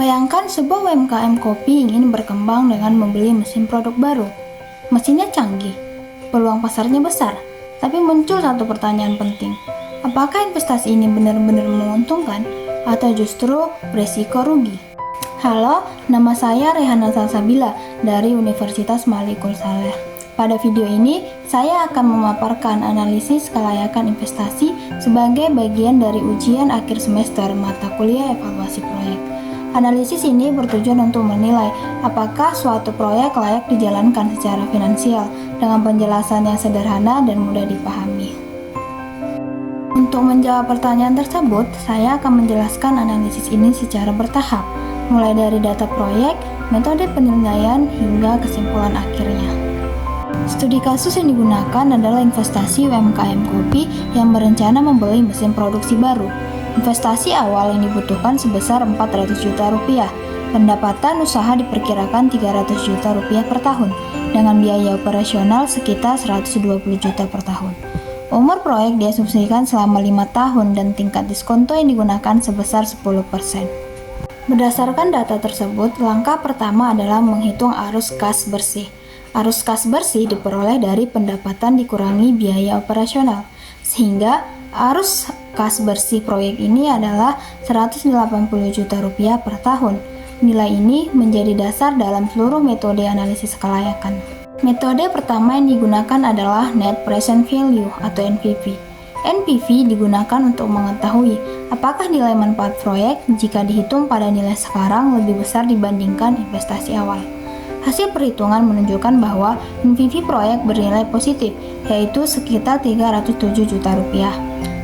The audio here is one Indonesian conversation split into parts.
Bayangkan sebuah UMKM kopi ingin berkembang dengan membeli mesin produk baru. Mesinnya canggih, peluang pasarnya besar, tapi muncul satu pertanyaan penting. Apakah investasi ini benar-benar menguntungkan atau justru beresiko rugi? Halo, nama saya Rehana Salsabila dari Universitas Malikul Saleh. Pada video ini, saya akan memaparkan analisis kelayakan investasi sebagai bagian dari ujian akhir semester mata kuliah evaluasi proyek. Analisis ini bertujuan untuk menilai apakah suatu proyek layak dijalankan secara finansial dengan penjelasan yang sederhana dan mudah dipahami. Untuk menjawab pertanyaan tersebut, saya akan menjelaskan analisis ini secara bertahap, mulai dari data proyek, metode penilaian, hingga kesimpulan akhirnya. Studi kasus yang digunakan adalah investasi UMKM kopi yang berencana membeli mesin produksi baru. Investasi awal yang dibutuhkan sebesar 400 juta rupiah. Pendapatan usaha diperkirakan 300 juta rupiah per tahun, dengan biaya operasional sekitar 120 juta per tahun. Umur proyek diasumsikan selama 5 tahun dan tingkat diskonto yang digunakan sebesar 10%. Berdasarkan data tersebut, langkah pertama adalah menghitung arus kas bersih. Arus kas bersih diperoleh dari pendapatan dikurangi biaya operasional, sehingga arus kas bersih proyek ini adalah 180 juta rupiah per tahun. Nilai ini menjadi dasar dalam seluruh metode analisis kelayakan. Metode pertama yang digunakan adalah Net Present Value atau NPV. NPV digunakan untuk mengetahui apakah nilai manfaat proyek jika dihitung pada nilai sekarang lebih besar dibandingkan investasi awal. Hasil perhitungan menunjukkan bahwa NPV proyek bernilai positif, yaitu sekitar 307 juta rupiah.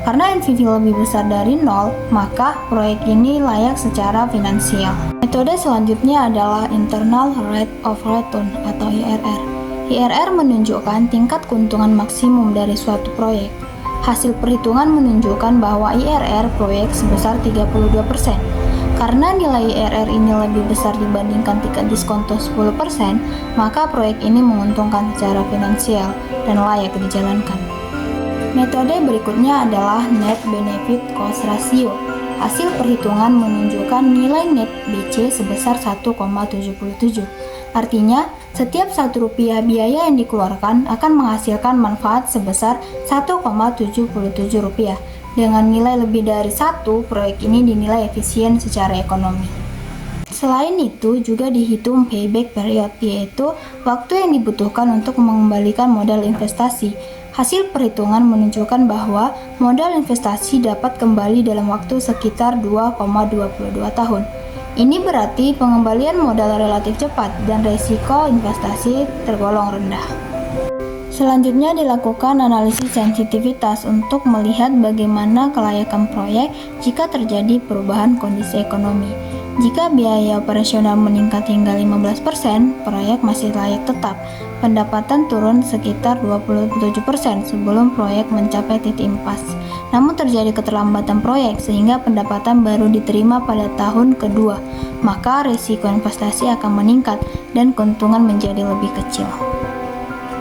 Karena NPV lebih besar dari 0, maka proyek ini layak secara finansial. Metode selanjutnya adalah Internal Rate of Return atau IRR. IRR menunjukkan tingkat keuntungan maksimum dari suatu proyek. Hasil perhitungan menunjukkan bahwa IRR proyek sebesar 32%. Karena nilai IRR ini lebih besar dibandingkan tingkat diskonto 10%, maka proyek ini menguntungkan secara finansial dan layak dijalankan. Metode berikutnya adalah Net Benefit Cost Ratio. Hasil perhitungan menunjukkan nilai net BC sebesar 1,77. Artinya, setiap Rp1 biaya yang dikeluarkan akan menghasilkan manfaat sebesar Rp1,77. Dengan nilai lebih dari 1, proyek ini dinilai efisien secara ekonomi. Selain itu, juga dihitung payback period, yaitu waktu yang dibutuhkan untuk mengembalikan modal investasi. Hasil perhitungan menunjukkan bahwa modal investasi dapat kembali dalam waktu sekitar 2,22 tahun. Ini berarti pengembalian modal relatif cepat dan risiko investasi tergolong rendah. Selanjutnya dilakukan analisis sensitivitas untuk melihat bagaimana kelayakan proyek jika terjadi perubahan kondisi ekonomi. Jika biaya operasional meningkat hingga 15%, proyek masih layak tetap. Pendapatan turun sekitar 27% sebelum proyek mencapai titik impas. Namun terjadi keterlambatan proyek sehingga pendapatan baru diterima pada tahun kedua, maka risiko investasi akan meningkat dan keuntungan menjadi lebih kecil.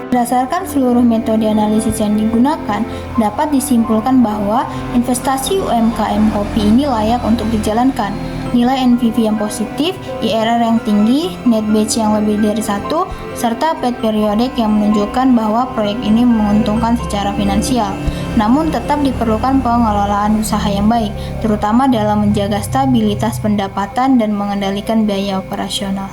Berdasarkan seluruh metode analisis yang digunakan, dapat disimpulkan bahwa investasi UMKM kopi ini layak untuk dijalankan. Nilai NPV yang positif, IRR yang tinggi, net BC yang lebih dari 1, serta payback periodic yang menunjukkan bahwa proyek ini menguntungkan secara finansial. Namun tetap diperlukan pengelolaan usaha yang baik, terutama dalam menjaga stabilitas pendapatan dan mengendalikan biaya operasional.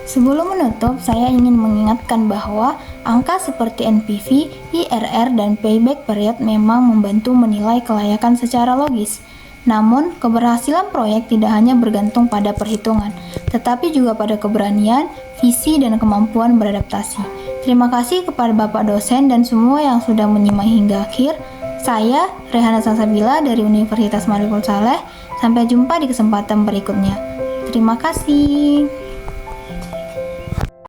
Sebelum menutup, saya ingin mengingatkan bahwa angka seperti NPV, IRR, dan payback period memang membantu menilai kelayakan secara logis. Namun, keberhasilan proyek tidak hanya bergantung pada perhitungan, tetapi juga pada keberanian, visi, dan kemampuan beradaptasi. Terima kasih kepada Bapak dosen dan semua yang sudah menyimak hingga akhir. Saya, Rehana Salsabila dari Universitas Malikul Saleh. Sampai jumpa di kesempatan berikutnya. Terima kasih.